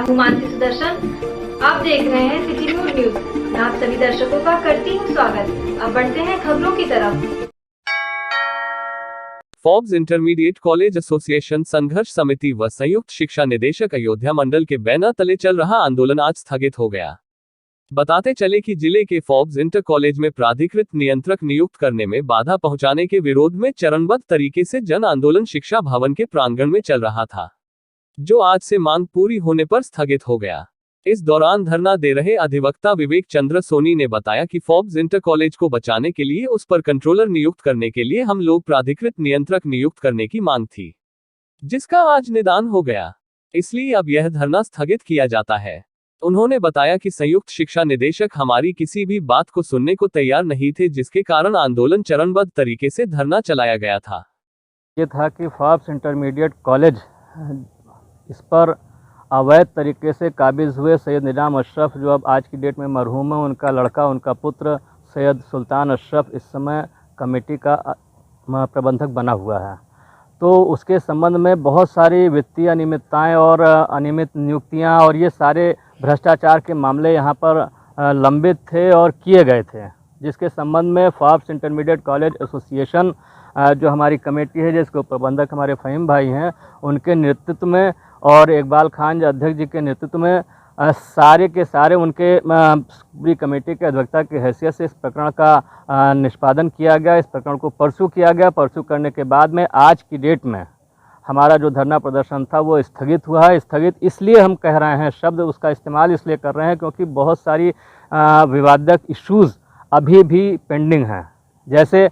हूँ मानसी सुदर्शन। आप देख रहे हैं सिटी न्यूज। मैं आप सभी दर्शकों का करती हूँ स्वागत। अब बढ़ते हैं खबरों की तरफ। फोर्ब्स इंटरमीडिएट कॉलेज एसोसिएशन संघर्ष समिति व संयुक्त शिक्षा निदेशक अयोध्या मंडल के बैनर तले चल रहा आंदोलन आज स्थगित हो गया। बताते चले कि जिले के फोर्ब्स इंटर कॉलेज में प्राधिकृत नियंत्रक नियुक्त करने में बाधा पहुंचाने के विरोध में चरणबद्ध तरीके से जन आंदोलन शिक्षा भवन के प्रांगण में चल रहा था, जो आज से मांग पूरी होने पर स्थगित हो गया। इस दौरान धरना दे रहे अधिवक्ता विवेक चंद्र सोनी ने बताया कि फोर्ब्स इंटर कॉलेज को बचाने के लिए उस पर कंट्रोलर नियुक्त करने के लिए हम लोग प्राधिकृत नियंत्रक नियुक्त करने की मांग थी, जिसका आज निदान हो गया, इसलिए अब यह धरना स्थगित किया जाता है। उन्होंने बताया कि संयुक्त शिक्षा निदेशक हमारी किसी भी बात को सुनने को तैयार नहीं थे, जिसके कारण आंदोलन चरणबद्ध तरीके से धरना चलाया गया था। ये था कि फोर्ब्स इंटरमीडिएट कॉलेज इस पर अवैध तरीके से काबिज हुए सैयद निजाम अशरफ, जो अब आज की डेट में मरहूम है, उनका लड़का, उनका पुत्र सैयद सुल्तान अशरफ इस समय कमेटी का प्रबंधक बना हुआ है। तो उसके संबंध में बहुत सारी वित्तीय अनियमितताएं और अनियमित नियुक्तियां और ये सारे भ्रष्टाचार के मामले यहाँ पर लंबित थे और किए गए थे, जिसके संबंध में फोर्ब्स इंटरमीडिएट कॉलेज एसोसिएशन जो हमारी कमेटी है, जिसको प्रबंधक हमारे फ़हीम भाई हैं, उनके नेतृत्व में और इकबाल खान जो अध्यक्ष जी के नेतृत्व में सारे के सारे उनके पूरी कमेटी के अध्यक्षता की हैसियत से इस प्रकरण का निष्पादन किया गया। इस प्रकरण को परसू किया गया। परसू करने के बाद में आज की डेट में हमारा जो धरना प्रदर्शन था वो स्थगित हुआ है। स्थगित इसलिए हम कह रहे हैं, शब्द उसका इस्तेमाल इसलिए कर रहे हैं क्योंकि बहुत सारी विवादक इश्यूज़ अभी भी पेंडिंग हैं। जैसे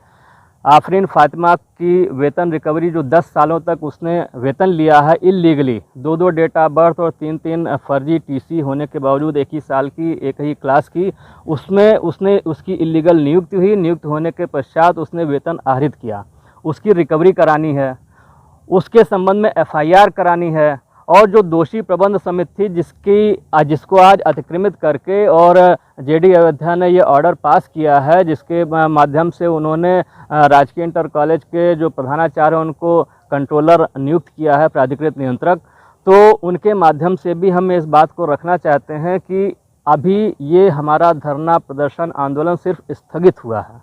आफरीन फातिमा की वेतन रिकवरी, जो 10 सालों तक उसने वेतन लिया है इल्लीगली, 2 डेट ऑफ बर्थ और 3 फर्जी टीसी होने के बावजूद एक ही साल की एक ही क्लास की, उसमें उसकी इल्लीगल नियुक्ति हुई। नियुक्त होने के पश्चात उसने वेतन आहरित किया, उसकी रिकवरी करानी है, उसके संबंध में FIR करानी है। और जो दोषी प्रबंध समिति थी जिसको आज अतिक्रमित करके और JD अयोध्या ने ये ऑर्डर पास किया है, जिसके माध्यम से उन्होंने राजकीय इंटर कॉलेज के जो प्रधानाचार्य उनको कंट्रोलर नियुक्त किया है, प्राधिकृत नियंत्रक, तो उनके माध्यम से भी हम इस बात को रखना चाहते हैं कि अभी ये हमारा धरना प्रदर्शन आंदोलन सिर्फ स्थगित हुआ है,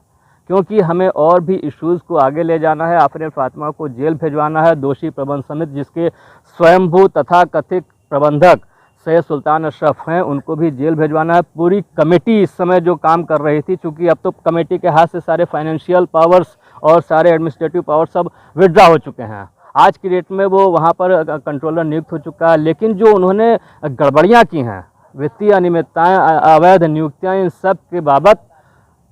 क्योंकि हमें और भी इश्यूज़ को आगे ले जाना है। आफरीन फातिमा को जेल भिजवाना है। दोषी प्रबंध समिति जिसके स्वयंभू तथा कथित प्रबंधक सैयद सुल्तान अशरफ हैं, उनको भी जेल भिजवाना है। पूरी कमेटी इस समय जो काम कर रही थी, चूँकि अब तो कमेटी के हाथ से सारे फाइनेंशियल पावर्स और सारे एडमिनिस्ट्रेटिव पावर सब विड्रॉ हो चुके हैं। आज की डेट में वो वहाँ पर कंट्रोलर नियुक्त हो चुका है, लेकिन जो उन्होंने गड़बड़ियाँ की हैं, वित्तीय अनियमितताएँ, अवैध नियुक्तियाँ, इन सब के बाबत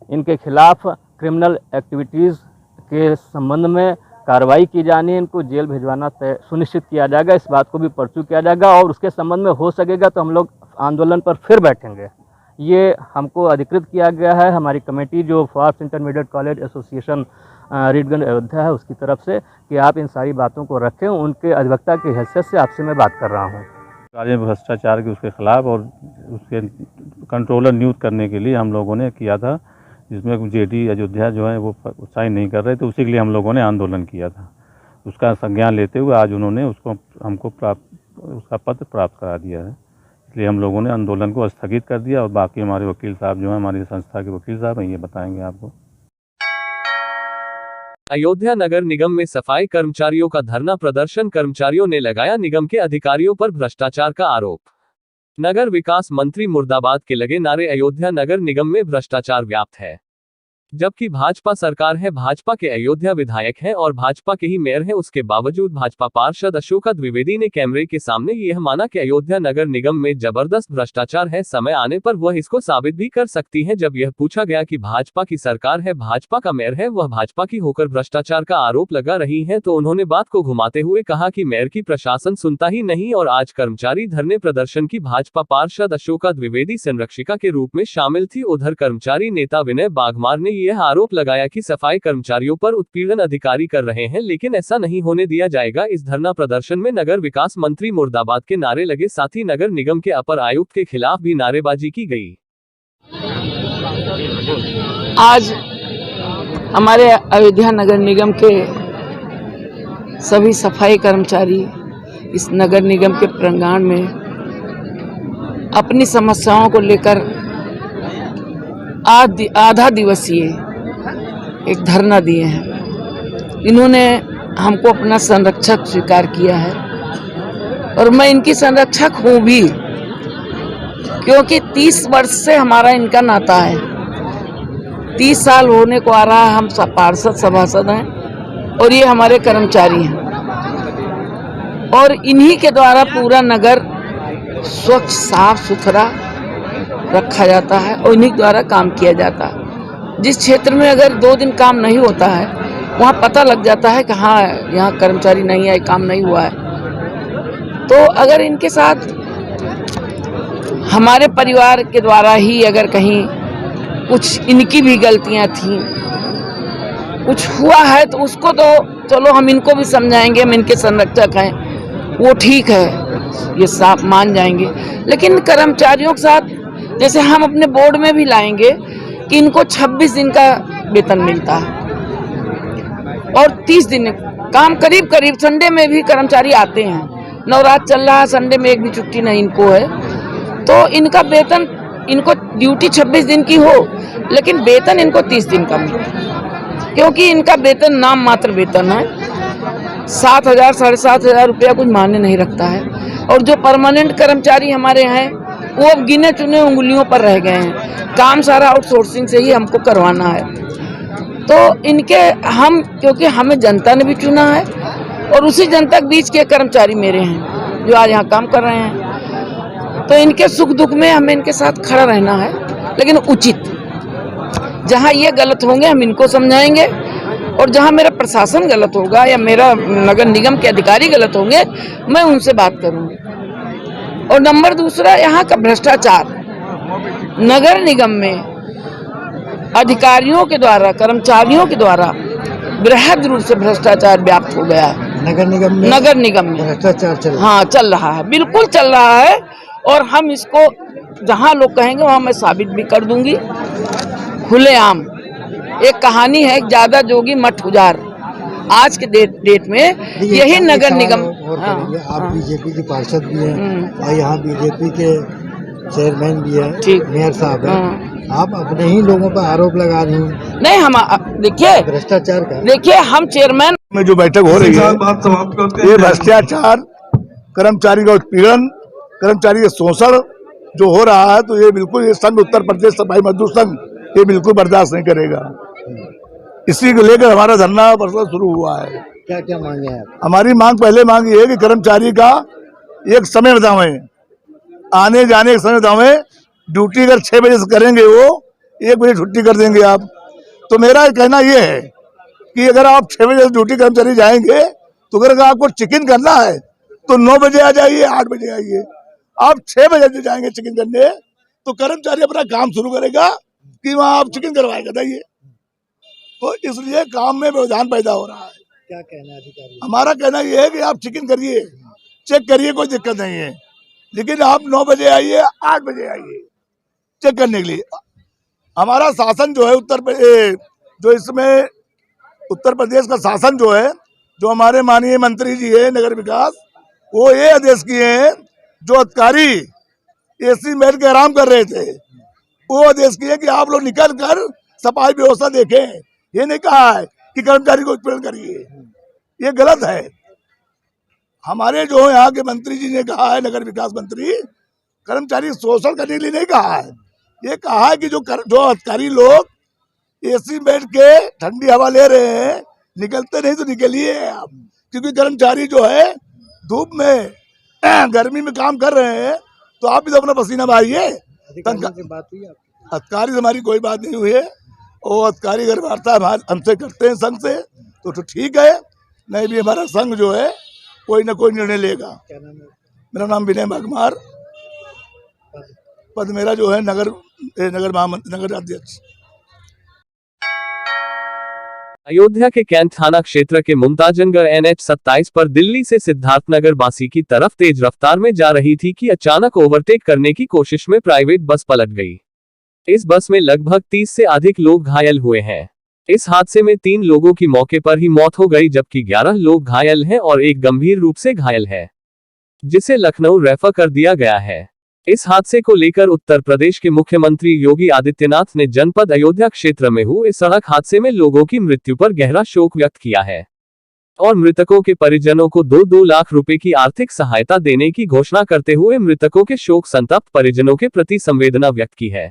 इनके खिलाफ क्रिमिनल एक्टिविटीज़ के संबंध में कार्रवाई की जानी है। इनको जेल भिजवाना सुनिश्चित किया जाएगा। इस बात को भी परसू किया जाएगा और उसके संबंध में हो सकेगा तो हम लोग आंदोलन पर फिर बैठेंगे। ये हमको अधिकृत किया गया है हमारी कमेटी जो Forbes intermediate college association Ridganj Ayodhya है, उसकी तरफ से, कि आप इन सारी बातों को रखें। उनके अधिवक्ता की हैसियत से आपसे मैं बात कर रहा हूँ। कार्य भ्रष्टाचार के उसके खिलाफ और उसके कंट्रोलर नियुक्त करने के लिए हम लोगों ने किया था, जिसमें JD अयोध्या जो है वो साइन नहीं कर रहे थे। उसी के लिए हम लोगों ने आंदोलन किया था। उसका संज्ञान लेते हुए आज उन्होंने हमको उसका पत्र प्राप्त करा दिया है, इसलिए हम लोगों ने आंदोलन को स्थगित कर दिया। और बाकी हमारे वकील साहब जो हैं, हमारी संस्था के वकील साहब हैं, ये बताएंगे आपको। अयोध्या नगर निगम में सफाई कर्मचारियों का धरना प्रदर्शन। कर्मचारियों ने लगाया निगम के अधिकारियों पर भ्रष्टाचार का आरोप। नगर विकास मंत्री मुर्दाबाद के लगे नारे। अयोध्या नगर निगम में भ्रष्टाचार व्याप्त है, जबकि भाजपा सरकार है, भाजपा के अयोध्या विधायक हैं और भाजपा के ही मेयर हैं। उसके बावजूद भाजपा पार्षद अशोक द्विवेदी ने कैमरे के सामने यह माना कि अयोध्या नगर निगम में जबरदस्त भ्रष्टाचार है। समय आने पर वह इसको साबित भी कर सकती है। जब यह पूछा गया कि भाजपा की सरकार है, भाजपा का मेयर है, वह भाजपा की होकर भ्रष्टाचार का आरोप लगा रही है, तो उन्होंने बात को घुमाते हुए कहा कि मेयर की प्रशासन सुनता ही नहीं। और आज कर्मचारी धरने प्रदर्शन की भाजपा पार्षद अशोक द्विवेदी संरक्षिका के रूप में शामिल थी। उधर कर्मचारी नेता विनय बाघमार ने यह आरोप लगाया कि सफाई कर्मचारियों पर उत्पीड़न अधिकारी कर रहे हैं, लेकिन ऐसा नहीं होने दिया जाएगा। इस धरना प्रदर्शन में नगर विकास मंत्री मुर्दाबाद के नारे लगे, साथ ही नगर निगम के अपर आयुक्त के खिलाफ भी नारेबाजी की गई। आज हमारे अयोध्या नगर निगम के सभी सफाई कर्मचारी इस नगर निगम के प्रांगण में अपनी समस्याओं को लेकर आधा दिवसीय एक धरना दिए हैं। इन्होंने हमको अपना संरक्षक स्वीकार किया है और मैं इनकी संरक्षक हूँ भी, क्योंकि 30 वर्ष से हमारा इनका नाता है। 30 साल होने को आ रहा है। हम पार्षद सभासद हैं और ये हमारे कर्मचारी हैं और इन्हीं के द्वारा पूरा नगर स्वच्छ साफ सुथरा रखा जाता है और इन्हीं द्वारा काम किया जाता है। जिस क्षेत्र में अगर 2 दिन काम नहीं होता है वहाँ पता लग जाता है कि हाँ यहाँ कर्मचारी नहीं है, काम नहीं हुआ है। तो अगर इनके साथ हमारे परिवार के द्वारा ही अगर कहीं कुछ इनकी भी गलतियाँ थी, कुछ हुआ है, तो उसको तो चलो हम इनको भी समझाएंगे, हम इनके संरक्षक हैं, वो ठीक है, ये साफ मान जाएंगे। लेकिन कर्मचारियों के साथ जैसे हम अपने बोर्ड में भी लाएंगे कि इनको 26 दिन का वेतन मिलता है और 30 दिन काम करीब करीब संडे में भी कर्मचारी आते हैं। नवरात्र चल रहा है, संडे में एक भी छुट्टी नहीं इनको है। तो इनका वेतन, इनको ड्यूटी 26 दिन की हो लेकिन वेतन इनको 30 दिन का मिलता, क्योंकि इनका वेतन नाम मात्र वेतन है। 7,000 7,500 रुपया कुछ मायने नहीं रखता है। और जो परमानेंट कर्मचारी हमारे हैं वो अब गिने चुने उंगलियों पर रह गए हैं। काम सारा आउटसोर्सिंग से ही हमको करवाना है। तो इनके हम, क्योंकि हमें जनता ने भी चुना है और उसी जनता के बीच के कर्मचारी मेरे हैं जो आज यहाँ काम कर रहे हैं, तो इनके सुख दुख में हमें इनके साथ खड़ा रहना है। लेकिन उचित, जहाँ ये गलत होंगे हम इनको समझाएंगे और जहाँ मेरा प्रशासन गलत होगा या मेरा नगर निगम के अधिकारी गलत होंगे मैं उनसे बात करूँगी। और नंबर दूसरा, यहाँ का भ्रष्टाचार नगर निगम में अधिकारियों के द्वारा, कर्मचारियों के द्वारा बृहद रूप से भ्रष्टाचार व्याप्त हो गया है। नगर निगम में भ्रष्टाचार चल रहा है। हाँ, चल रहा है, बिल्कुल चल रहा है। और हम इसको जहाँ लोग कहेंगे वहाँ मैं साबित भी कर दूंगी खुलेआम। एक कहानी है, ज्यादा जोगी मठ उजार। आज के डेट में यही नगर निगम। आप बीजेपी की पार्षद भी हैं और यहाँ बीजेपी के चेयरमैन भी हैं, मेयर साहब हैं। आप अपने ही लोगों पर आरोप लगा रही हैं। नहीं, हम देखिए भ्रष्टाचार का, देखिए हम चेयरमैन में जो बैठक हो रही है ये भ्रष्टाचार, कर्मचारी का उत्पीड़न, कर्मचारी का शोषण जो हो रहा है, तो ये बिल्कुल ये संघ, उत्तर प्रदेश सफाई मजदूर संघ, ये बिल्कुल बर्दाश्त नहीं करेगा। इसी को लेकर हमारा धरना परसों शुरू हुआ है। क्या क्या मांगे हैं? हमारी मांग, पहले मांग ये है कि कर्मचारी का एक समय बतावें, आने जाने का समय बतावें। ड्यूटी अगर 6 बजे से करेंगे वो 1 बजे छुट्टी कर देंगे आप। तो मेरा कहना ये है कि अगर आप 6 बजे से ड्यूटी कर्मचारी जाएंगे तो अगर आपको चेक इन करना है तो 9 बजे आ जाइए, 8 बजे आइए। आप 6 बजे जाएंगे चेक इन करने तो कर्मचारी अपना काम शुरू करेगा कि वहाँ आप चेक इन करवाएगा, बताइए। तो इसलिए काम में व्यवधान पैदा हो रहा है। क्या कहना है अधिकारी? हमारा कहना यह है कि आप चेक इन करिए, चेक करिए, कोई दिक्कत नहीं है, लेकिन आप 9 बजे आइए, 8 बजे आइए चेक करने के लिए। हमारा शासन जो है जो इसमें उत्तर प्रदेश का शासन जो है, जो हमारे माननीय मंत्री जी है नगर विकास, वो ये आदेश किए हैं, जो अधिकारी एसी में बैठ के आराम कर रहे थे वो आदेश किए कि आप लोग निकल कर सफाई व्यवस्था देखें। ये नहीं कहा है कि कर्मचारी को उत्पीड़न करिए, ये गलत है। हमारे जो यहाँ के मंत्री जी ने कहा है, नगर विकास मंत्री, कर्मचारी शोषण करने के लिए नहीं कहा है। ये कहा है कि जो अधिकारी लोग एसी में बैठ के ठंडी हवा ले रहे हैं, निकलते नहीं तो निकलिए आप, क्योंकि कर्मचारी जो है धूप में गर्मी में काम कर रहे हैं, तो आप भी तो अपना पसीना बहाइए। अधिकारी से हमारी कोई बात नहीं हुई है, और अधिकारी अगर वार्ता हमसे करते हैं संघ से तो ठीक है, नहीं भी हमारा संघ जो है कोई ना कोई निर्णय लेगा। मेरा नाम विनय भागमार, पद मेरा जो है नगर अध्यक्ष। अयोध्या के कैंट थाना क्षेत्र के मुमताजनगर NH 27 पर दिल्ली से सिद्धार्थनगर बासी की तरफ तेज रफ्तार में जा रही थी कि अचानक ओवरटेक करने की कोशिश में प्राइवेट बस पलट गई। इस बस में लगभग 30 से अधिक लोग घायल हुए हैं। इस हादसे में 3 लोगों की मौके पर ही मौत हो गई, जबकि 11 लोग घायल हैं और एक गंभीर रूप से घायल है, जिसे लखनऊ रेफर कर दिया गया है। इस हादसे को लेकर उत्तर प्रदेश के मुख्यमंत्री योगी आदित्यनाथ ने जनपद अयोध्या क्षेत्र में हुए सड़क हादसे में लोगों की मृत्यु पर गहरा शोक व्यक्त किया है और मृतकों के परिजनों को 2-2 लाख रुपए की आर्थिक सहायता देने की घोषणा करते हुए मृतकों के शोक संतप्त परिजनों के प्रति संवेदना व्यक्त की है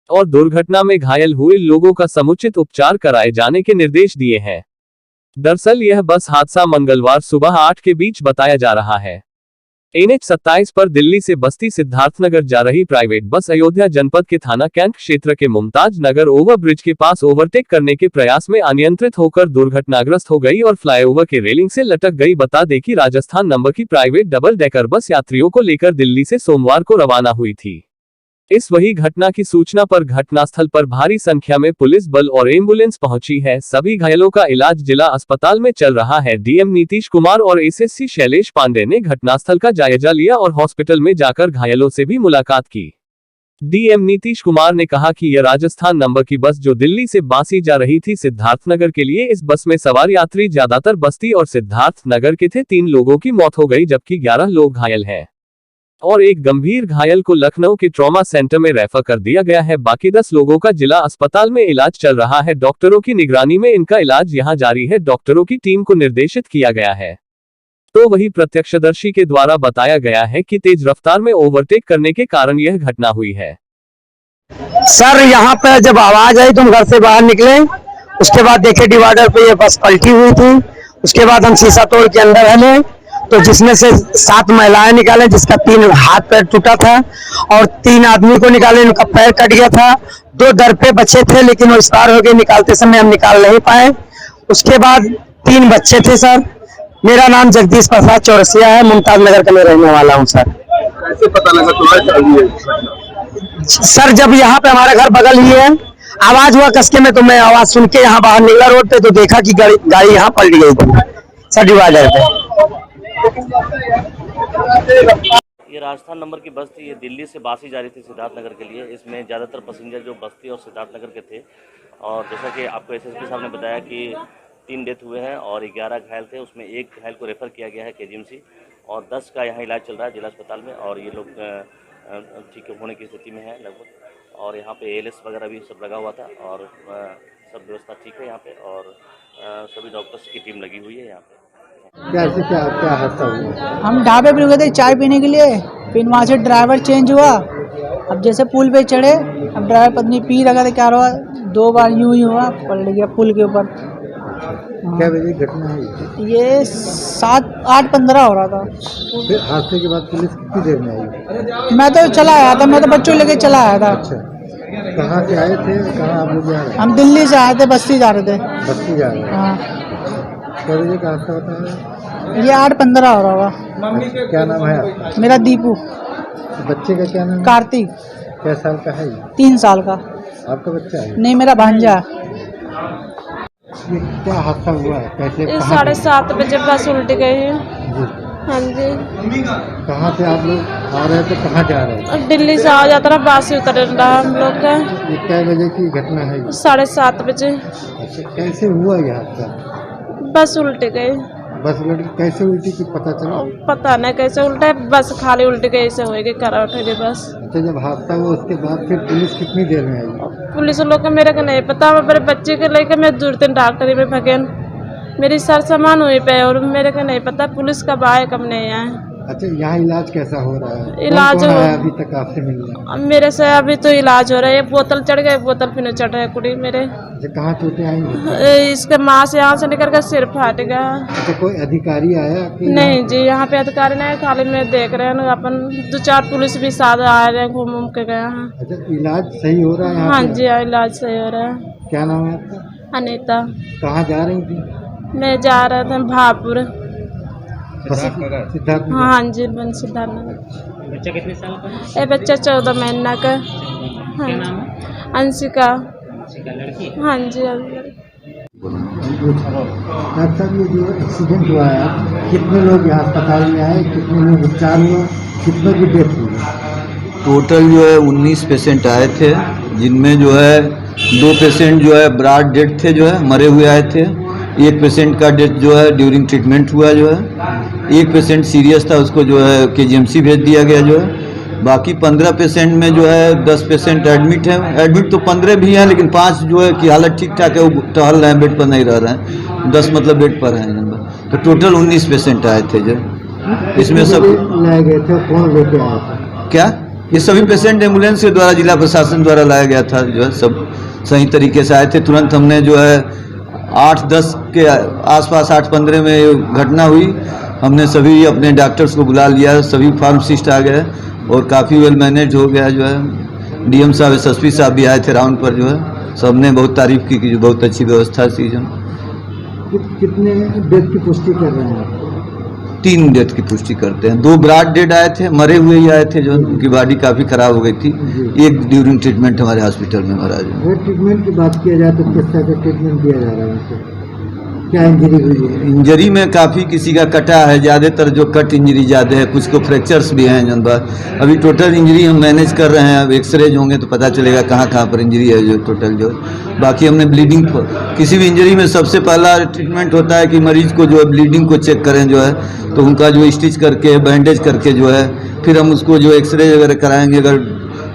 और दुर्घटना में घायल हुए लोगों का समुचित उपचार कराए जाने के निर्देश दिए हैं। दरअसल यह बस हादसा मंगलवार सुबह 8 के बीच बताया जा रहा है। NH 27 पर दिल्ली से बस्ती सिद्धार्थनगर जा रही प्राइवेट बस अयोध्या जनपद के थाना कैंट क्षेत्र के मुमताज नगर ओवरब्रिज के पास ओवरटेक करने के प्रयास में अनियंत्रित होकर दुर्घटनाग्रस्त हो गई और फ्लाईओवर के रेलिंग से लटक गई। बता दें कि राजस्थान नंबर की प्राइवेट डबल डेकर बस यात्रियों को लेकर दिल्ली से सोमवार को रवाना हुई थी। इस वही घटना की सूचना पर घटनास्थल पर भारी संख्या में पुलिस बल और एम्बुलेंस पहुंची है। सभी घायलों का इलाज जिला अस्पताल में चल रहा है। डीएम नीतीश कुमार और एसएससी शैलेश पांडे ने घटनास्थल का जायजा लिया और हॉस्पिटल में जाकर घायलों से भी मुलाकात की। डीएम नीतीश कुमार ने कहा कि यह राजस्थान नंबर की बस जो दिल्ली से बांसी जा रही थी सिद्धार्थनगर के लिए, इस बस में सवार यात्री ज्यादातर बस्ती और सिद्धार्थनगर के थे। 3 लोगों की मौत हो गई जबकि 11 लोग घायल हैं और एक गंभीर घायल को लखनऊ के ट्रॉमा सेंटर में रेफर कर दिया गया है। बाकी 10 लोगों का जिला अस्पताल में इलाज चल रहा है। डॉक्टरों की निगरानी में इनका इलाज यहां जारी है। डॉक्टरों की टीम को निर्देशित किया गया है। तो वही प्रत्यक्षदर्शी के द्वारा बताया गया है कि तेज रफ्तार में ओवरटेक करने के कारण यह घटना हुई है। सर यहाँ पे जब आवाज आई तो हम घर से बाहर निकले, उसके बाद देखे डिवाइडर पे ये बस पलटी हुई थी। उसके बाद हम शीशा तोड़ के अंदर आए तो जिसमें से 7 महिलाएं निकाले जिसका 3 हाथ पैर टूटा था और 3 आदमी को निकाले, उनका पैर कट गया था। 2 दर पे बच्चे थे लेकिन वो एक्सपायर हो गए, निकालते समय हम निकाल नहीं पाए। उसके बाद 3 बच्चे थे सर। मेरा नाम जगदीश प्रसाद चौरसिया है, मुमताज नगर का मैं रहने वाला हूँ सर। कैसे पता लगा तुम्हारे? सर जब यहाँ पे हमारा घर बगल ही है, आवाज हुआ कसके में तो मैं आवाज सुन के यहाँ बाहर निकला रोड पे तो देखा कि गाड़ी यहाँ पलट गई थी सर डिवाइडर पे। ये राजस्थान नंबर की बस थी, ये दिल्ली से बांसी जा रही थी सिद्धार्थनगर के लिए। इसमें ज़्यादातर पैसेंजर जो बस्ती और सिद्धार्थनगर के थे और जैसा कि आपको एसएसपी साहब ने बताया कि 3 डेथ हुए हैं और 11 घायल थे। उसमें 1 घायल को रेफ़र किया गया है केजीएमसी और 10 का यहाँ इलाज चल रहा है जिला अस्पताल में और ये लोग ठीक होने की स्थिति में है लगभग। और यहाँ पे ALS वगैरह भी सब लगा हुआ था और सब व्यवस्था ठीक है यहाँ पे और सभी डॉक्टर्स की टीम लगी हुई है यहाँ पे। क्या हादसा हुआ? हम ढाबे पे रुके थे चाय पीने के लिए, फिर वहाँ से ड्राइवर चेंज हुआ। अब जैसे पुल पे चढ़े, अब ड्राइवर पत्नी पी रखा था, क्या हुआ 2 बार यूं ही हुआ, पलट गया पुल के ऊपर। क्या बजे घटना है? ये 7-8-15 हो रहा था। फिर हादसे के बाद पुलिस कितनी देर में आई? मैं तो चला आया था, मैं तो बच्चों लेके चला आया था। अच्छा, कहाँ से आए थे? कहाँ आप लोग जा रहे? हम दिल्ली से आए थे, बस्ती जा रहे थे। बस्ती जा रहे हैं? हाँ। क्या बजे का हादसा होता है? ये 8-15 हो रहा होगा। क्या नाम है आपका? मेरा दीपू। बच्चे का क्या नाम है? कार्तिक। क्या साल का है? 3 साल का। आपका बच्चा है? नहीं, मेरा भांजा। ये क्या हादसा हुआ है? कैसे? 7:30 बजे बस उल्ट गई है। हाँ जी। कहाँ से आप लोग आ रहे थे, कहाँ जा रहे हैं? दिल्ली से आ जाता रहा, बस से उतर रहा हम लोग का। ये क्या बजे की घटना है? 7:30 बजे। अच्छा, कैसे हुआ ये हादसा? बस उल्ट गई। बस उल्टी कैसे उल्टी की पता चला? पता नहीं कैसे उल्टा, बस खाली उल्ट गई, ऐसे होएगी करा उठेगी बस। अच्छा, जब हादसा हुआ उसके बाद फिर पुलिस कितनी देर में आई? पुलिस लोग को मेरे को नहीं पता, मेरे बच्चे को लेकर मैं दूरते डॉक्टरी में भगेन, मेरी सर सामान हुई पे और मेरे को नहीं पता पुलिस कब आए कब नहीं आए। अच्छा, यहाँ इलाज कैसा हो रहा है? इलाज कौन है अभी तक आपसे मिलने? मेरे से अभी तो इलाज हो रहा है, बोतल चढ़ गए, बोतल फिर चढ़ रहा है कुड़ी मेरे। अच्छा, कहाँ चोटें आई? इसके माँ से यहाँ से निकल कर सिर फाट गया। अच्छा, कोई अधिकारी आया? नहीं जी, यहाँ पे अधिकारी नहीं, खाली में देख रहे हैं अपन 2-4 पुलिस भी साथ आ रहे हैं, घूम के गए हैं। अच्छा, इलाज सही हो रहा है? हाँ जी, इलाज सही हो रहा है। क्या नाम है आपका? अनीता। कहाँ जा रही थी? मैं जा रहा था भापुर। सिद्धार्थ? हाँ जी, बन सिद्धार्थनगर। बच्चा कितने साल का है? ये बच्चा 14 महीना का। हाँ। क्या नाम है? अंशिका। लड़की? हाँ जी। डॉक्टर साहब, ये जो एक्सीडेंट हुआ है, कितने लोग यहाँ अस्पताल में आए, कितने लोग उपचार हुआ, कितनों की डेथ हुई? टोटल जो है 19 पेशेंट आए थे, जिनमें जो है 2 पेशेंट जो है ब्रॉड डेथ थे, जो है मरे हुए आए थे। 1 पेशेंट का डेथ जो है ड्यूरिंग ट्रीटमेंट हुआ जो है। 1 पेशेंट सीरियस था, उसको जो है KGMC भेज दिया गया जो है। बाकी 15 पेशेंट में जो है 10 पेशेंट एडमिट हैं। एडमिट तो 15 भी हैं, लेकिन 5 जो है की हालत ठीक ठाक है, वो टहल रहे हैं, बेड पर नहीं रह रहे हैं। 10 मतलब बेड पर हैं। तो टोटल 19 पेशेंट आए थे जो, इसमें सब लाए गए थे। कौन लेके आया था? क्या ये सभी पेशेंट एम्बुलेंस के द्वारा, जिला प्रशासन द्वारा लाया गया था। जो है सब सही तरीके से आए थे। तुरंत हमने जो है 8-10 के आसपास, 8-15 में घटना हुई, हमने सभी अपने डॉक्टर्स को बुला लिया, सभी फार्मासिस्ट आ गए और काफ़ी वेल मैनेज हो गया। जो है डीएम साहब, एसएसपी साहब भी आए थे राउंड पर। जो है सबने बहुत तारीफ की कि जो बहुत अच्छी व्यवस्था थी। जो कितने डेथ की पुष्टि कर रहे हैं? 3 डेथ की पुष्टि करते हैं। 2 ब्रॉड डेड आए थे, मरे हुए ही आए थे, जो उनकी बॉडी काफ़ी खराब हो गई थी। एक ड्यूरिंग ट्रीटमेंट हमारे हॉस्पिटल में मरा। जो ट्रीटमेंट की बात किया जाए तो किस तरह का ट्रीटमेंट दिया जा रहा है उनको? क्या इंजरी हुई है? इंजरी में काफ़ी किसी का कटा है, ज़्यादातर जो कट इंजरी ज़्यादा है, कुछ को फ्रैक्चर्स भी हैं। जन बात अभी टोटल इंजरी हम मैनेज कर रहे हैं। अब एक्सरे होंगे तो पता चलेगा कहाँ कहाँ पर इंजरी है। जो टोटल जो बाकी हमने ब्लीडिंग, किसी भी इंजरी में सबसे पहला ट्रीटमेंट होता है कि मरीज को जो है ब्लीडिंग को चेक करें। जो है तो उनका जो स्टिच करके, बैंडेज करके जो है, फिर हम उसको जो एक्सरे वगैरह कराएंगे। अगर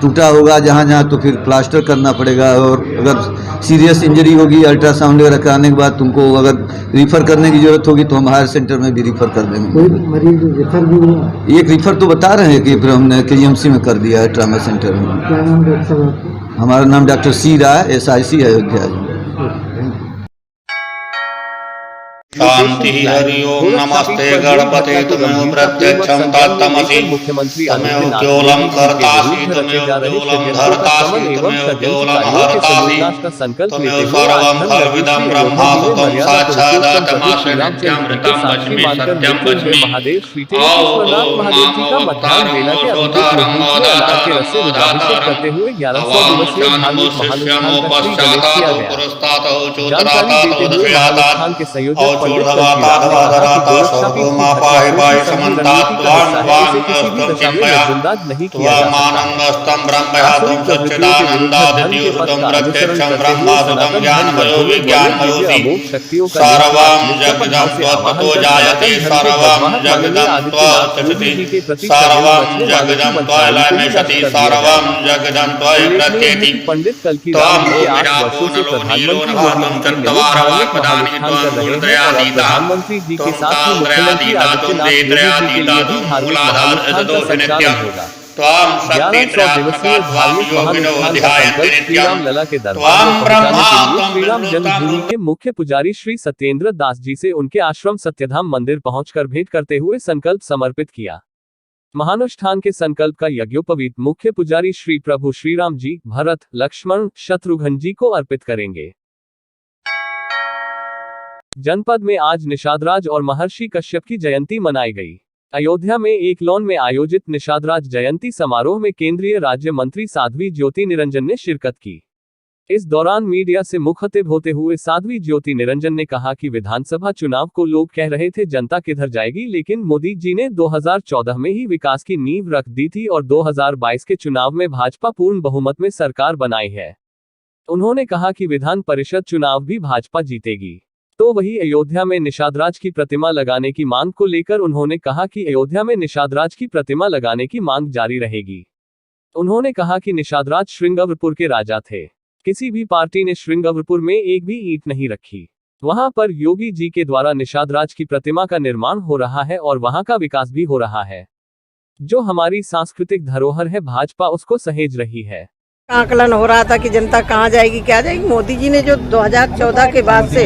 टूटा होगा जहाँ जहाँ तो फिर प्लास्टर करना पड़ेगा, और अगर सीरियस इंजरी होगी अल्ट्रासाउंड वगैरह कराने के बाद तुमको अगर रिफ़र करने की ज़रूरत होगी तो हम हायर सेंटर में भी रिफ़र कर देंगे। कोई मरीज रिफर भी हुआ? एक रिफ़र तो बता रहे हैं कि फिर हमने KGMC में कर दिया है, ट्रामा सेंटर में। क्या नाम डॉक्टर साहब आपका? हमारा नाम डॉक्टर सी राय, SIC अयोध्या। शांति हरि ओम नमस्ते गणपते तुमेव प्रत्यक्षं तत्तमसि तमेव ज्योलं कर्तासि तमेव ज्योलं धर्तासि तमेव ज्योलं हर्तासि तमेव सर्वं खल्विदं ब्रह्मासुतं साक्षादात्मासि नित्यमृतं वच्मि सत्यं वच्मि ओम महामवतारं मोदातारं मोदातारं भवां शानमो शिष्यमो पश्चातातो पुरस्तातो चोदरातातो दशयातात् चूर्धवाताधवाधराता सर्वमा पाहि पाहि समन्तात् त्वां वाङ्मस्तं चिन्मया त्वामानन्दस्तं ब्रह्मयातं सच्चिदानन्दादित्युतं प्रत्यक्षं ब्रह्मासुतं ज्ञानमयो विज्ञानमयोऽसि सर्वं जगदं त्वत्तो जायते सर्वं जगदं त्वत्तिष्ठति सर्वं जगदं त्वलयमिषति सर्वं जगदं त्वयि प्रत्येति त्वां विरापो नलो नीलो नभातं चत्वारवाक्पदानि त्वं मूर्धया प्रधानमंत्री जी के साथ ही मुख्यमंत्री आदित्यनाथ होगा। 1100 दिवसीय धार्मिक महानुष्ठान का संकल्प श्री राम लला के दरबार में पहुंचाने के लिए श्री राम जन्मभूमि के मुख्य पुजारी श्री सत्येंद्र दास जी से उनके आश्रम सत्यधाम मंदिर पहुंचकर भेंट करते हुए संकल्प समर्पित किया। महानुष्ठान के संकल्प का यज्ञोपवीत मुख्य पुजारी श्री प्रभु श्री राम जी, भरत, लक्ष्मण, शत्रुघ्न जी को अर्पित करेंगे। जनपद में आज निषादराज और महर्षि कश्यप की जयंती मनाई गई। अयोध्या में एक लॉन में आयोजित निषादराज जयंती समारोह में केंद्रीय राज्य मंत्री साध्वी ज्योति निरंजन ने शिरकत की। इस दौरान मीडिया से मुखातिब होते हुए साध्वी ज्योति निरंजन ने कहा कि विधानसभा चुनाव को लोग कह रहे थे जनता किधर जाएगी, लेकिन मोदी जी ने 2014 में ही विकास की नींव रख दी थी और 2022 के चुनाव में भाजपा पूर्ण बहुमत में सरकार बनाई है। उन्होंने कहा कि विधान परिषद चुनाव भी भाजपा जीतेगी। तो वही अयोध्या में निषादराज की प्रतिमा लगाने की मांग को लेकर उन्होंने कहा कि अयोध्या में निषादराज की प्रतिमा लगाने की मांग जारी रहेगी। उन्होंने कहा कि निषादराज श्रृंगारपुर के राजा थे। किसी भी पार्टी ने श्रृंगारपुर में एक भी ईंट नहीं रखी। वहां पर योगी जी के द्वारा निषादराज की प्रतिमा का निर्माण हो रहा है और वहां का विकास भी हो रहा है। जो हमारी सांस्कृतिक धरोहर है, भाजपा उसको सहेज रही है। आकलन हो रहा था कि जनता कहाँ जाएगी, क्या जाएगी। मोदी जी ने जो 2014 के बाद से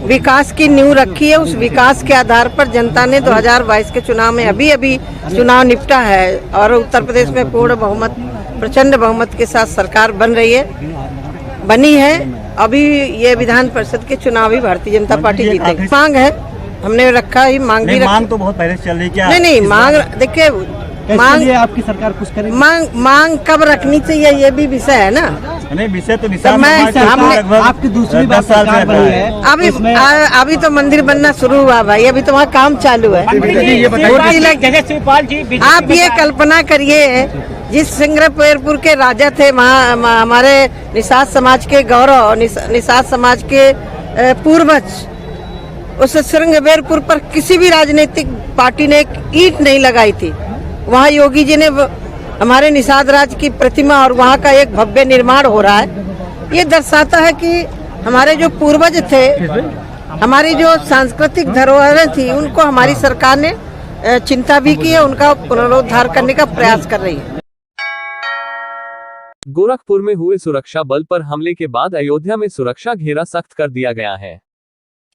विकास की नींव रखी है, उस विकास के आधार पर जनता ने 2022 के चुनाव में अभी चुनाव निपटा है और उत्तर प्रदेश में पूर्ण बहुमत, प्रचंड बहुमत के साथ सरकार बनी है। अभी ये विधान परिषद के चुनाव ही भारतीय जनता पार्टी जीतेगी। मांग है, हमने रखा ही मांग भी मांग तो बहुत पहले चल रही क्या? नहीं, मांग देखिए, मांग आपकी सरकार कुछ करेगी। मांग कब रखनी चाहिए ये भी विषय है ना। नहीं, विषय तो आपकी दूसरी बात सरकार बनी है। अभी तो मंदिर बनना शुरू हुआ भाई, अभी तो वहाँ काम चालू है। आप ये कल्पना करिए, जिस श्रृंगारपुर के राजा थे, हमारे निषाद समाज के गौरव, निषाद समाज के पूर्वज, उस श्रृंगारपुर पर किसी भी राजनीतिक पार्टी ने एक ईंट नहीं लगाई थी। वहाँ योगी जी ने हमारे निषाद राज की प्रतिमा और वहाँ का एक भव्य निर्माण हो रहा है। ये दर्शाता है कि हमारे जो पूर्वज थे, हमारी जो सांस्कृतिक धरोहरें थी, उनको हमारी सरकार ने चिंता भी की है, उनका पुनरुद्धार करने का प्रयास कर रही है। गोरखपुर में हुए सुरक्षा बल पर हमले के बाद अयोध्या में सुरक्षा घेरा सख्त कर दिया गया है,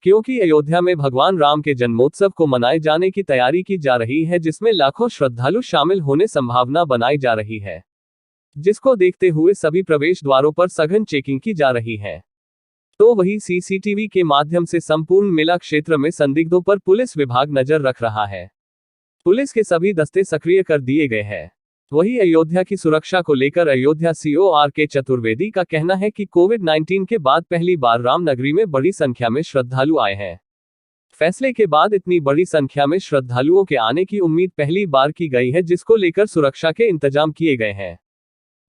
क्योंकि अयोध्या में भगवान राम के जन्मोत्सव को मनाए जाने की तैयारी की जा रही है, जिसमें लाखों श्रद्धालु शामिल होने संभावना बनाई जा रही है, जिसको देखते हुए सभी प्रवेश द्वारों पर सघन चेकिंग की जा रही है। तो वही सीसीटीवी के माध्यम से संपूर्ण मेला क्षेत्र में संदिग्धों पर पुलिस विभाग नजर रख रहा है। पुलिस के सभी दस्ते सक्रिय कर दिए गए हैं। वही अयोध्या की सुरक्षा को लेकर अयोध्या सीओ RK चतुर्वेदी का कहना है कि कोविड-19 के बाद पहली बार रामनगरी में बड़ी संख्या में श्रद्धालु आए हैं। फैसले के बाद इतनी बड़ी संख्या में श्रद्धालुओं के आने की उम्मीद पहली बार की गई है, जिसको लेकर सुरक्षा के इंतजाम किए गए हैं।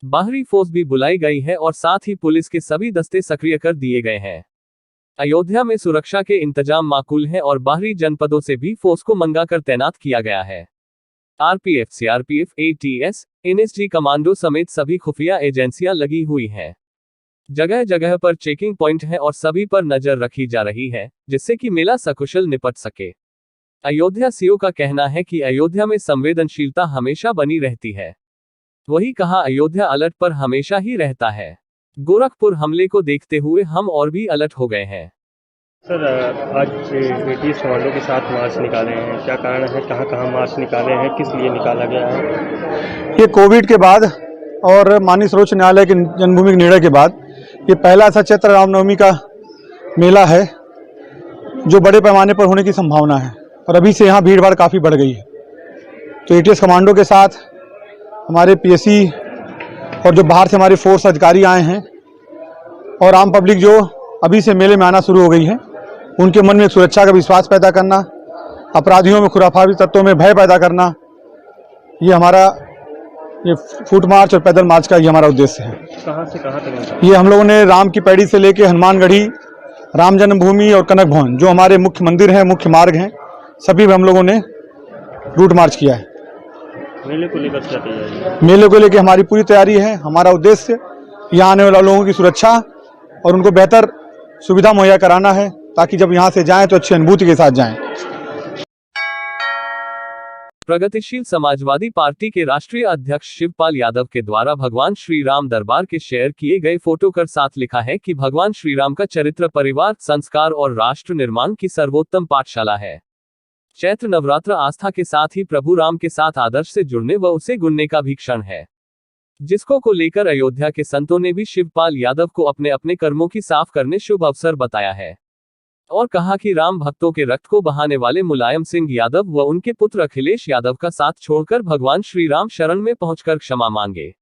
बाहरी फोर्स भी बुलाई गई है और साथ ही पुलिस के सभी दस्ते सक्रिय कर दिए गए हैं। अयोध्या में सुरक्षा के इंतजाम माकूल हैं और बाहरी जनपदों से भी फोर्स को मंगाकर तैनात किया गया है। RPF, CRPF, ATS, NSG commando समेत सभी खुफिया एजेंसियां लगी हुई हैं। जगह जगह पर चेकिंग पॉइंट है और सभी पर नजर रखी जा रही है, जिससे कि मेला सकुशल निपट सके। अयोध्या सीओ का कहना है कि अयोध्या में संवेदनशीलता हमेशा बनी रहती है। वही कहा, अयोध्या अलर्ट पर हमेशा ही रहता है। गोरखपुर हमले को देखते हुए हम और भी अलर्ट हो गए हैं। सर, आज ATS कमांडो के साथ मार्च निकाले हैं, क्या कारण है, कहाँ मार्च निकाले हैं, किस लिए निकाला गया है? ये कोविड के बाद और माननीय सर्वोच्च न्यायालय के जन्मभूमि के निर्णय के बाद ये पहला ऐसा चैत्र रामनवमी का मेला है जो बड़े पैमाने पर होने की संभावना है और अभी से यहाँ भीड़ भाड़ काफ़ी बढ़ गई है। तो ATS कमांडो के साथ हमारे PSC और जो बाहर से हमारी फोर्स अधिकारी आए हैं और आम पब्लिक जो अभी से मेले में आना शुरू हो गई है, उनके मन में एक सुरक्षा का विश्वास पैदा करना, अपराधियों में, खुराफाती तत्वों में भय पैदा करना, ये हमारा ये फुट मार्च और पैदल मार्च का ये हमारा उद्देश्य है। कहाँ से कहाँ तक? ये हम लोगों ने राम की पैड़ी से लेके हनुमानगढ़ी, राम जन्मभूमि और कनक भवन, जो हमारे मुख्य मंदिर हैं, मुख्य मार्ग हैं, सभी में हम लोगों ने रूट मार्च किया है। मेले को लेकर क्या तैयारी है? मेले को लेकर हमारी पूरी तैयारी है। हमारा उद्देश्य यहाँ आने वाले लोगों की सुरक्षा और उनको बेहतर सुविधा मुहैया कराना है, ताकि जब यहाँ से जाएं तो अच्छी अनुभूति के साथ जाएं। प्रगतिशील समाजवादी पार्टी के राष्ट्रीय अध्यक्ष शिवपाल यादव के द्वारा भगवान श्री राम दरबार के शेयर किए गए फोटो कर साथ लिखा है कि भगवान श्री राम का चरित्र परिवार, संस्कार और राष्ट्र निर्माण की सर्वोत्तम पाठशाला है। चैत्र नवरात्र आस्था के साथ ही प्रभु राम के साथ आदर्श से जुड़ने व उसे गुणने का भी क्षण है, जिसको को लेकर अयोध्या के संतों ने भी शिवपाल यादव को अपने अपने कर्मों की साफ करने शुभ अवसर बताया है और कहा कि राम भक्तों के रक्त को बहाने वाले मुलायम सिंह यादव व उनके पुत्र अखिलेश यादव का साथ छोड़कर भगवान श्री राम शरण में पहुंचकर क्षमा मांगे।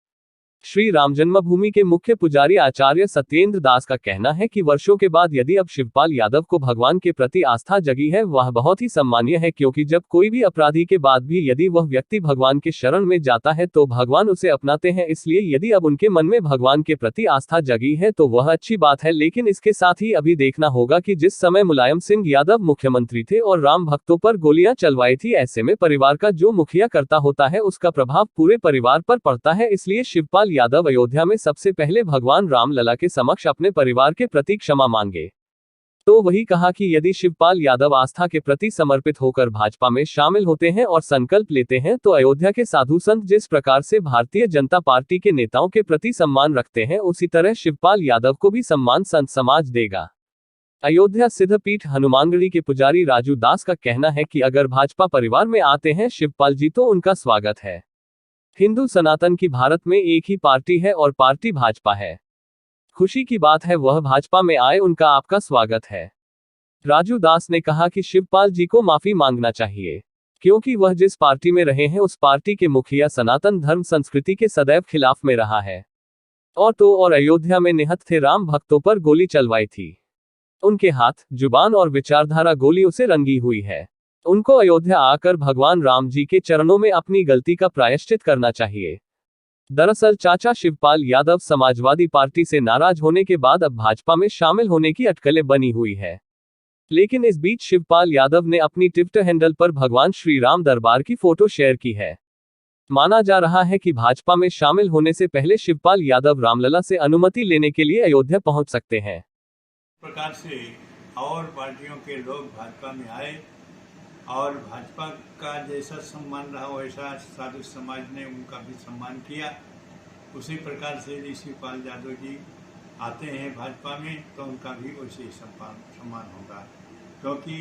श्री राम जन्मभूमि के मुख्य पुजारी आचार्य सत्येंद्र दास का कहना है कि वर्षों के बाद यदि अब शिवपाल यादव को भगवान के प्रति आस्था जगी है, वह बहुत ही सम्मानीय है, क्योंकि जब कोई भी अपराधी के बाद भी यदि वह व्यक्ति भगवान के शरण में जाता है तो भगवान उसे अपनाते हैं। इसलिए यदि अब उनके मन में भगवान के प्रति आस्था जगी है तो वह अच्छी बात है, लेकिन इसके साथ ही अभी देखना होगा कि जिस समय मुलायम सिंह यादव मुख्यमंत्री थे और राम भक्तों पर गोलियां चलवाई थी, ऐसे में परिवार का जो मुखिया करता होता है उसका प्रभाव पूरे परिवार पर पड़ता है। इसलिए शिवपाल यादव अयोध्या में सबसे पहले भगवान राम लला के समक्ष अपने परिवार के प्रति क्षमा मांगे। तो वही कहा कि यदि शिवपाल यादव आस्था के प्रति समर्पित होकर भाजपा में शामिल होते हैं और संकल्प लेते हैं तो अयोध्या के साधु संत जिस प्रकार से भारतीय जनता पार्टी के नेताओं के प्रति सम्मान रखते हैं, उसी तरह शिवपाल यादव को भी सम्मान संत समाज देगा। अयोध्या सिद्धपीठ हनुमानगढ़ी के पुजारी राजू दास का कहना है कि अगर भाजपा परिवार में आते हैं शिवपाल जी तो उनका स्वागत है। हिंदू सनातन की भारत में एक ही पार्टी है और पार्टी भाजपा है। खुशी की बात है वह भाजपा में आए, उनका आपका स्वागत है। राजू दास ने कहा कि शिवपाल जी को माफी मांगना चाहिए, क्योंकि वह जिस पार्टी में रहे हैं उस पार्टी के मुखिया सनातन धर्म संस्कृति के सदैव खिलाफ में रहा है और अयोध्या में निहत थे राम भक्तों पर गोली चलवाई थी। उनके हाथ, जुबान और विचारधारा गोलियों से रंगी हुई है। उनको अयोध्या आकर भगवान राम जी के चरणों में अपनी गलती का प्रायश्चित करना चाहिए। दरअसल चाचा शिवपाल यादव समाजवादी पार्टी से नाराज होने के बाद अब भाजपा में शामिल होने की अटकलें बनी हुई है, लेकिन इस बीच शिवपाल यादव ने अपनी ट्विटर हैंडल पर भगवान श्री राम दरबार की फोटो शेयर की है। माना जा रहा है कि भाजपा में शामिल होने से पहले शिवपाल यादव रामलला से अनुमति लेने के लिए अयोध्या पहुंच सकते हैं। प्रकार से और पार्टियों के लोग भाजपा में आए और भाजपा का जैसा सम्मान रहा वैसा साधु समाज ने उनका भी सम्मान किया। उसी प्रकार से यदि शिवपाल यादव जी आते हैं भाजपा में तो उनका भी वैसे ही सम्मान होगा, क्योंकि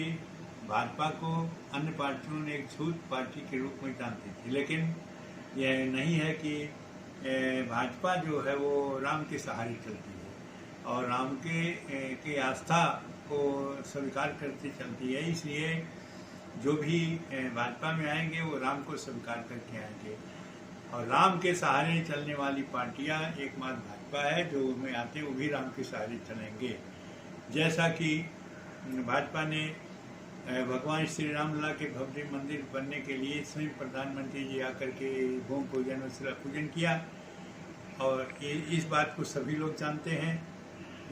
भाजपा को अन्य पार्टियों ने एक छूत पार्टी के रूप में जानती थी, लेकिन यह नहीं है कि भाजपा जो है वो राम के सहारे चलती है और राम के आस्था को स्वीकार करती चलती है। इसलिए जो भी भाजपा में आएंगे वो राम को स्वीकार करके आएंगे और राम के सहारे चलने वाली पार्टियां एकमात्र भाजपा है। जो उनमें आते हैं वो भी राम के सहारे चलेंगे। जैसा कि भाजपा ने भगवान श्री रामलला के भव्य मंदिर बनने के लिए स्वयं प्रधानमंत्री जी आकर के भूमि पूजन और शिला पूजन किया और इस बात को सभी लोग जानते हैं।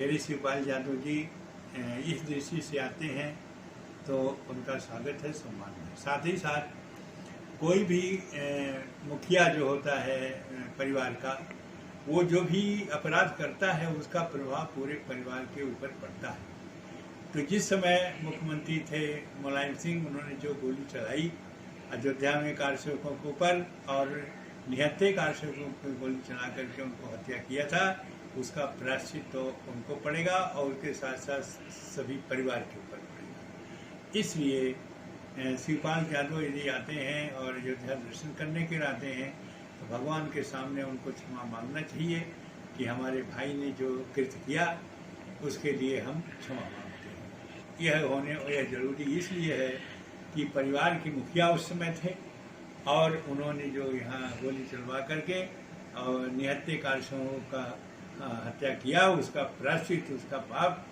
यदि शिवपाल यादव जी इस दृष्टि से आते हैं तो उनका स्वागत है, सम्मान है। साथ ही साथ कोई भी मुखिया जो होता है परिवार का, वो जो भी अपराध करता है उसका प्रभाव पूरे परिवार के ऊपर पड़ता है। तो जिस समय मुख्यमंत्री थे मुलायम सिंह, उन्होंने जो गोली चलाई अयोध्या में कारसेवकों के ऊपर और निहत्थे कारसेवकों पर गोली चला करके उनको हत्या किया था, उसका प्रायश्चित तो उनको पड़ेगा और उसके साथ साथ सभी परिवार के ऊपर पड़ेगा। इसलिए शिवपाल यादव यदि आते हैं और अयोध्या दर्शन करने के लिए आते हैं तो भगवान के सामने उनको क्षमा मांगना चाहिए कि हमारे भाई ने जो कृत्य किया उसके लिए हम क्षमा मांगते हैं। यह जरूरी इसलिए है कि परिवार के मुखिया उस समय थे और उन्होंने जो यहाँ गोली चलवा करके और निहत्थे कारसेवकों का हत्या किया, उसका प्रायश्चित, उसका पाप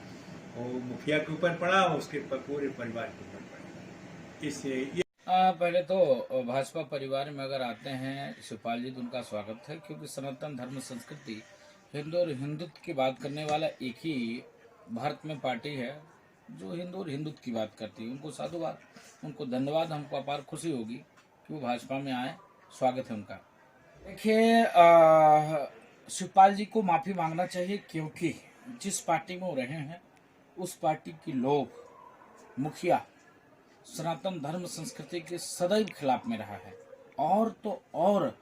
वो मुखिया के ऊपर पड़ा और उसके पूरे परिवार के ऊपर पड़ा। इससे पहले तो भाजपा परिवार में अगर आते हैं शिवपाल जी तो उनका स्वागत है, क्योंकि सनातन धर्म संस्कृति हिंदू और हिंदुत्व की बात करने वाला एक ही भारत में पार्टी है जो हिंदू और हिंदुत्व की बात करती है। उनको साधुवाद, उनको धन्यवाद, हमको अपार खुशी होगी कि वो भाजपा में आए, स्वागत है उनका। देखिए शिवपाल जी को माफ़ी मांगना चाहिए, क्योंकि जिस पार्टी में वो रहे हैं उस पार्टी की लोग, मुखिया सनातन धर्म संस्कृति के सदैव खिलाफ में रहा है। और तो और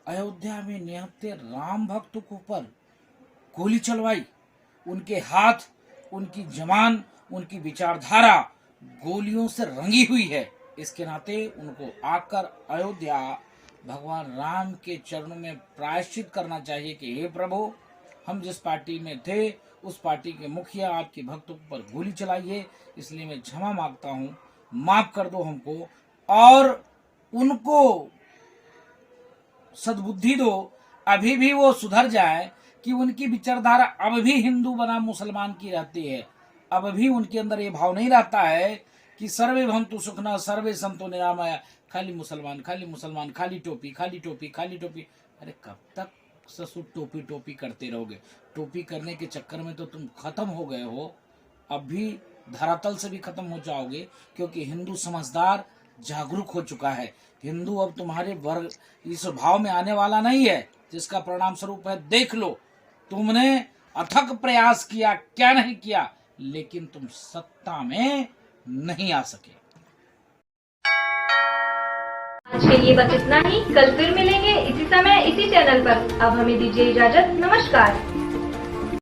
अयोध्या में निहत्थे राम भक्तों के ऊपर गोली चलवाई, उनके हाथ, उनकी जबान, उनकी विचारधारा गोलियों से रंगी हुई है। इसके नाते उनको आकर अयोध्या भगवान राम के चरणों में प्रायश्चित करना चाहिए कि हे प्रभु, हम जिस पार्टी में थे उस पार्टी के मुखिया आपके भक्तों पर गोली चलाई है, इसलिए मैं क्षमा मांगता हूँ, माफ कर दो हमको और उनको सद्बुद्धि दो, अभी भी वो सुधर जाए कि उनकी विचारधारा अब भी हिंदू बनाम मुसलमान की रहती है। अब भी उनके अंदर ये भाव नहीं रहता है कि सर्वे भवन्तु सुखिनः सर्वे सन्तु निरामया, खाली मुसलमान, खाली मुसलमान, खाली टोपी, खाली टोपी, खाली टोपी। अरे कब तक ससुर टोपी टोपी करते रहोगे? टोपी करने के चक्कर में तो तुम खत्म हो गए हो, अब भी धरातल से भी खत्म हो जाओगे, क्योंकि हिंदू समझदार जागरूक हो चुका है। हिंदू अब तुम्हारे वर्ग इस भाव में आने वाला नहीं है, जिसका परिणाम स्वरूप है देख लो। तुमने अथक प्रयास किया, क्या नहीं किया, लेकिन तुम सत्ता में नहीं आ सके। आज के लिए बस इतना ही। कल फिर मिलेंगे इसी समय इसी चैनल पर। अब हमें दीजिए इजाजत। नमस्कार।